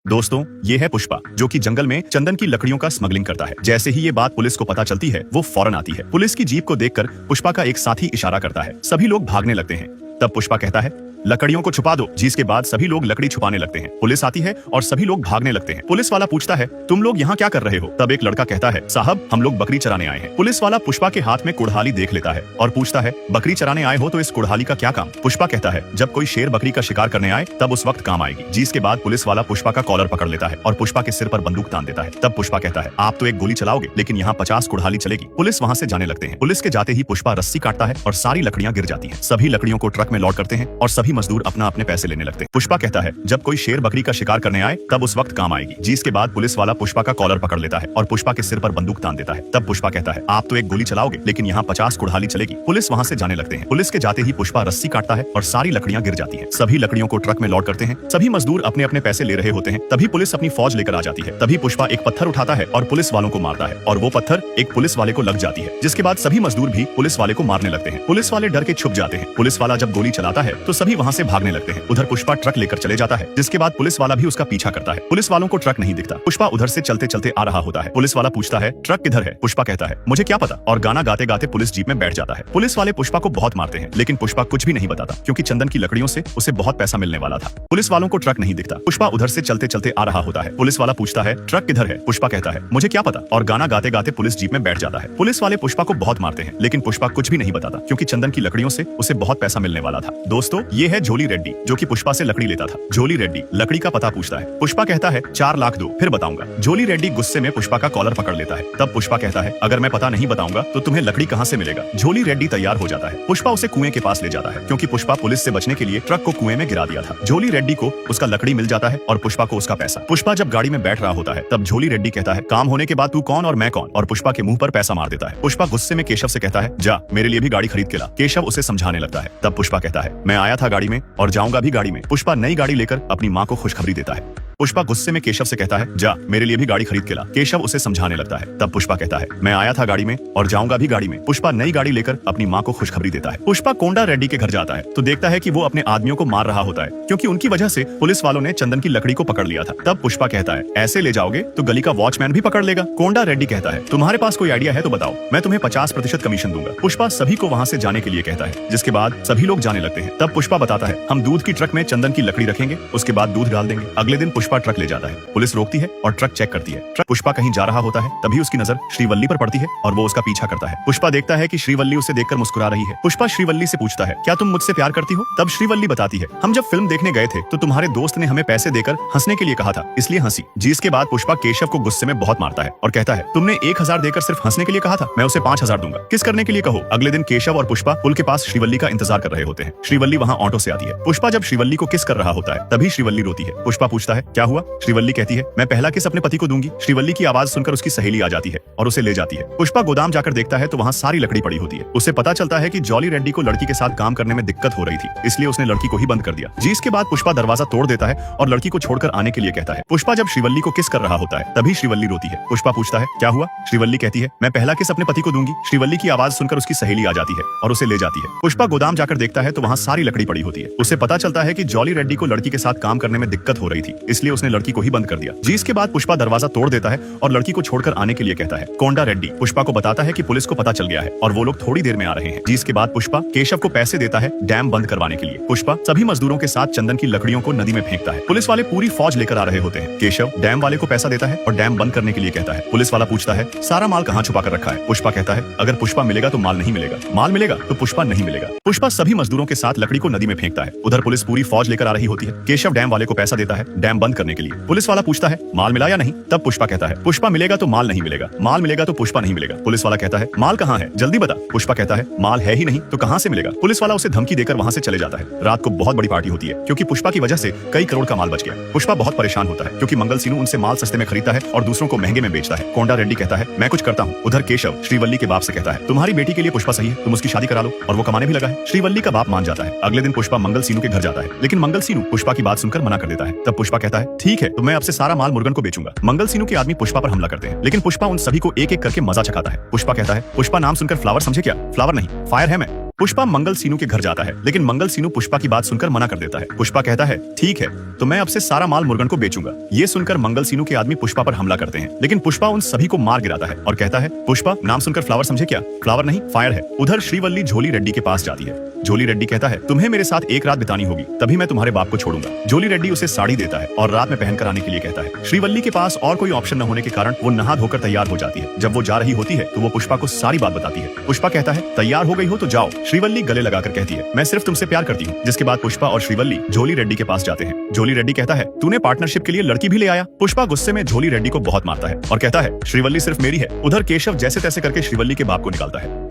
दोस्तों, ये है पुष्पा, जो कि जंगल में चंदन की लकड़ियों का स्मगलिंग करता है। जैसे ही ये बात पुलिस को पता चलती है, वो फौरन आती है। पुलिस की जीप को देखकर पुष्पा का एक साथी इशारा करता है। सभी लोग भागने लगते हैं। तब पुष्पा कहता है, लकड़ियों को छुपा दो, जिसके बाद सभी लोग लकड़ी छुपाने लगते हैं। पुलिस आती है और सभी लोग भागने लगते हैं। पुलिस वाला पूछता है, तुम लोग यहाँ क्या कर रहे हो? तब एक लड़का कहता है, साहब हम लोग बकरी चराने आए हैं। पुलिस वाला पुष्पा के हाथ में कुड़हाली देख लेता है और पूछता है, बकरी चराने आए हो तो इस कुड़हाली का क्या काम? पुष्पा कहता है, जब कोई शेर बकरी का शिकार करने आए तब उस वक्त काम आएगी। जिसके बाद पुलिस वाला पुष्पा का कॉलर पकड़ लेता है और पुष्पा के सिर पर बंदूक तान देता है। तब पुष्पा कहता है, आप तो एक गोली चलाओगे, लेकिन यहाँ 50 कुड़हाली चलेगी। पुलिस वहाँ से जाने लगते हैं। पुलिस के जाते ही पुष्पा रस्सी काटता है और सारी लकड़ियां गिर जाती हैं। सभी लकड़ियों को ट्रक में लोड करते हैं और सभी मजदूर अपना अपने पैसे लेने लगते हैं। पुष्पा कहता है, जब कोई शेर बकरी का शिकार करने आए तब उस वक्त काम आएगी। जिसके बाद पुलिस वाला पुष्पा का कॉलर पकड़ लेता है और पुष्पा के सिर पर बंदूक तान देता है। तब पुष्पा कहता है, आप तो एक गोली चलाओगे, लेकिन यहाँ 50 कुड़हाली चलेगी। पुलिस वहाँ से जाने लगते हैं। पुलिस के जाते ही पुष्पा रस्सी काटता है और सारी लकड़ियां गिर जाती हैं। सभी लकड़ियों को ट्रक में लोड करते हैं। सभी मजदूर अपने अपने पैसे ले रहे होते हैं। तभी पुलिस अपनी फौज लेकर आ जाती है। तभी पुष्पा एक पत्थर उठाता है और पुलिस वालों को मारता है और वो पत्थर एक पुलिस वाले को लग जाती है। जिसके बाद सभी मजदूर भी पुलिस वाले को मारने लगते हैं। पुलिस वाले डर के छुप जाते हैं। पुलिस वाला जब गोली चलाता है तो सभी वहाँ से भागने लगते हैं। उधर पुष्पा ट्रक लेकर चले जाता है, जिसके बाद पुलिस वाला भी उसका पीछा करता है। पुलिस वालों को ट्रक नहीं दिखता। पुष्पा उधर से चलते चलते आ रहा होता है। पुलिस वाला पूछता है, ट्रक किधर है? पुष्पा कहता है, मुझे क्या पता, और गाना गाते गाते पुलिस जीप में बैठ जाता है। पुलिस वाले पुष्पा को बहुत मारते हैं, लेकिन पुष्पा कुछ भी नहीं बताता, क्योंकि चंदन की लकड़ियों से उसे बहुत पैसा मिलने वाला था। पुलिस वालों को ट्रक नहीं दिखता। पुष्पा उधर से चलते चलते आ रहा होता है। पुलिस वाला पूछता है, ट्रक किधर है? पुष्पा कहता है, मुझे क्या पता, और गाना गाते गाते पुलिस जीप में बैठ जाता है। पुलिस वाले पुष्पा को बहुत मारते हैं, लेकिन पुष्पा कुछ भी नहीं बताता, क्योंकि चंदन की लकड़ियों से उसे बहुत पैसा मिलने वाला था। दोस्तों, ये है झोली रेड्डी, जो कि पुष्पा से लकड़ी लेता था। झोली रेड्डी लकड़ी का पता पूछता है। पुष्पा कहता है, 4 लाख दो, फिर बताऊंगा। झोली रेड्डी गुस्से में पुष्पा का कॉलर पकड़ लेता है। तब पुष्पा कहता है, अगर मैं पता नहीं बताऊंगा तो तुम्हें लकड़ी कहाँ से मिलेगा? झोली रेड्डी तैयार हो जाता है। पुष्पा उसे कुएं के पास ले जाता है, क्योंकि पुष्पा पुलिस से बचने के लिए ट्रक को कुएं में गिरा दिया था। झोली रेड्डी को उसका लकड़ी मिल जाता है और पुष्पा को उसका पैसा। पुष्पा जब गाड़ी में बैठ रहा होता है, तब झोली रेड्डी कहता है, काम होने के बाद तू कौन और मैं कौन? और पुष्पा के मुंह पर पैसा मार देता है। पुष्पा गुस्से में केशव से कहता है, जा मेरे लिए भी गाड़ी खरीद के ला। केशव उसे समझाने लगता है। तब पुष्पा कहता है, मैं आया था गाड़ी में और जाऊंगा भी गाड़ी में। पुष्पा नई गाड़ी लेकर अपनी माँ को खुशखबरी देता है। पुष्पा गुस्से में केशव से कहता है, जा मेरे लिए भी गाड़ी खरीद के ला। केशव उसे समझाने लगता है। तब पुष्पा कहता है, मैं आया था गाड़ी में और जाऊंगा भी गाड़ी में। पुष्पा नई गाड़ी लेकर अपनी माँ को खुशखबरी देता है। पुष्पा कोंडा रेड्डी के घर जाता है तो देखता है कि वो अपने आदमियों को मार रहा होता है, क्योंकि उनकी वजह से पुलिस वालों ने चंदन की लकड़ी को पकड़ लिया था। तब पुष्पा कहता है, ऐसे ले जाओगे तो गली का वॉचमैन भी पकड़ लेगा। कोंडा रेड्डी कहता है, तुम्हारे पास कोई आइडिया है तो बताओ, मैं तुम्हें 50% कमीशन दूंगा। पुष्पा सभी को वहाँ से जाने के लिए कहता है, जिसके बाद सभी लोग जाने लगते हैं। तब पुष्पा बताता है, हम दूध की ट्रक में चंदन की लकड़ी रखेंगे, उसके बाद दूध डाल देंगे। अगले दिन पुष्पा ट्रक ले जाता है। पुलिस रोकती है और ट्रक चेक करती है। ट्रक पुष्पा कहीं जा रहा होता है, तभी उसकी नजर श्रीवल्ली पर पड़ती है और वो उसका पीछा करता है। पुष्पा देखता है कि श्रीवल्ली उसे देखकर मुस्कुरा रही है। पुष्पा श्रीवल्ली से पूछता है, क्या तुम मुझसे प्यार करती हो? तब श्रीवल्ली बताती है, हम जब फिल्म देखने गए थे तो तुम्हारे दोस्त ने हमें पैसे देकर हंसने के लिए कहा था, इसलिए हंसी। जिसके बाद पुष्पा केशव को गुस्से में बहुत मारता है और कहता है, तुमने 1000 देकर सिर्फ हंसने के लिए कहा था, मैं उसे 5000 दूंगा। किस करने के लिए कहो? अगले दिन केशव और पुष्पा पुल के पास श्रीवल्ली का इंतजार कर रहे होते हैं। श्रीवल्ली वहाँ ऑटो से आती है। पुष्पा जब श्रीवल्ली को किस कर रहा होता है, तभी श्रीवल्ली रोती है। पुष्पा पूछता है, क्या हुआ? श्रीवल्ली कहती है, मैं पहला किस अपने पति को दूंगी। श्रीवल्ली की आवाज सुनकर उसकी सहेली आ जाती है और उसे ले जाती है। पुष्पा गोदाम जाकर देखता है तो वहाँ सारी लकड़ी पड़ी होती है। उसे पता चलता है कि जॉली रेड्डी को लड़की के साथ काम करने में दिक्कत हो रही थी, इसलिए उसने लड़की को ही बंद कर दिया। जिसके बाद पुष्पा दरवाजा तोड़ देता है और लड़की को छोड़कर आने के लिए कहता है। पुष्पा जब श्रीवल्ली को किस कर रहा होता है, तभी श्रीवल्ली रोती है। पुष्पा पूछता है, क्या हुआ? श्रीवल्ली कहती है, मैं पहला किस अपने पति को दूंगी। श्रीवल्ली की आवाज सुनकर उसकी सहेली आ जाती है और उसे ले जाती है। पुष्पा गोदाम जाकर देखता है तो वहाँ सारी लकड़ी पड़ी होती है। उसे पता चलता है कि जॉली रेड्डी को लड़की के साथ काम करने में दिक्कत हो रही थी, इसलिए उसने लड़की को ही बंद कर दिया। जिसके बाद पुष्पा दरवाजा तोड़ देता है और लड़की को छोड़कर आने के लिए कहता है। कोंडा रेड्डी पुष्पा को बताता है कि पुलिस को पता चल गया है और वो लोग थोड़ी देर में आ रहे हैं। जिसके बाद पुष्पा केशव को पैसे देता है डैम बंद करवाने के लिए। पुष्पा सभी मजदूरों के साथ चंदन की लकड़ियों को नदी में फेंकता है। पुलिस वाले पूरी फौज लेकर आ रहे होते हैं। केशव डैम वाले को पैसा देता है और डैम बंद करने के लिए कहता है। पुलिस वाला पूछता है, सारा माल कहाँ छुपा कर रखा है? पुष्पा कहता है, अगर पुष्पा मिलेगा तो माल नहीं मिलेगा, माल मिलेगा तो पुष्पा नहीं मिलेगा। पुष्पा सभी मजदूरों के साथ लकड़ी को नदी में फेंकता है। उधर पुलिस पूरी फौज लेकर आ रही होती है। केशव डैम वाले को पैसा देता है डैम बंद करने के लिए। पुलिस वाला पूछता है, माल मिला या नहीं? तब पुष्पा कहता है, पुष्पा मिलेगा तो माल नहीं मिलेगा, माल मिलेगा तो पुष्पा नहीं मिलेगा। पुलिस वाला कहता है, माल कहाँ है, जल्दी बता। पुष्पा कहता है, माल है ही नहीं तो कहाँ से मिलेगा? पुलिस वाला उसे धमकी देकर वहाँ से चले जाता है। रात को बहुत बड़ी पार्टी होती है, क्योंकि पुष्पा की वजह से कई करोड़ का माल बच गया। पुष्पा बहुत परेशान होता है, क्योंकि मंगल सीनू उनसे माल सस्ते में खरीदता है और दूसरों को महंगे में बेचता है। कोंडा रेड्डी कहता है, मैं कुछ करता हूँ। उधर केशव श्रीवल्ली के बाप से कहता है, तुम्हारी बेटी के लिए पुष्पा सही है, तुम उसकी शादी करा लो, और वो कमाने भी लगा है। श्रीवल्ली का बाप मान जाता है। अगले दिन पुष्पा मंगल सीनू के घर जाता है, लेकिन मंगल सीनू पुष्पा की बात सुनकर मना कर देता है। तब पुष्पा कहता है, ठीक है तो मैं आपसे सारा माल मुर्गन को बेचूंगा। मंगल सीनू के आदमी पुष्पा पर हमला करते हैं, लेकिन पुष्पा उन सभी को एक एक करके मजा चखाता है। पुष्पा कहता है, पुष्पा नाम सुनकर फ्लावर समझे क्या? फ्लावर नहीं, फायर है मैं। पुष्पा मंगल सीनू के घर जाता है, लेकिन मंगल सीनू पुष्पा की बात सुनकर मना कर देता है। पुष्पा कहता है ठीक है, तो मैं अब से सारा माल मुर्गन को बेचूंगा। ये सुनकर मंगल सीनू के आदमी पुष्पा पर हमला करते हैं, लेकिन पुष्पा उन सभी को मार गिराता है और कहता है पुष्पा नाम सुनकर फ्लावर समझे क्या? फ्लावर नहीं, फायर है। उधर श्रीवल्ली झोली रेड्डी के पास जाती है। झोली रेड्डी कहता है तुम्हें मेरे साथ एक रात बितानी होगी, तभी मैं तुम्हारे बाप को छोड़ूंगा। झोली रेड्डी उसे साड़ी देता है और रात में पहनकर आने के लिए कहता है। श्रीवल्ली के पास और कोई ऑप्शन न होने के कारण वो नहा धोकर तैयार हो जाती है। जब वो जा रही होती है तो वो पुष्पा को सारी बात बताती है। पुष्पा कहता है तैयार हो गई हो तो जाओ। श्रीवल्ली गले लगाकर कहती है मैं सिर्फ तुमसे प्यार करती हूँ। जिसके बाद पुष्पा और श्रीवल्ली झोली रेड्डी के पास जाते हैं। झोली रेड्डी कहता है तूने पार्टनरशिप के लिए लड़की भी ले आया। पुष्पा गुस्से में झोली रेड्डी को बहुत मारता है और कहता है श्रीवल्ली सिर्फ मेरी है। उधर केशव जैसे तैसे करके श्रीवल्ली के बाप को निकालता है।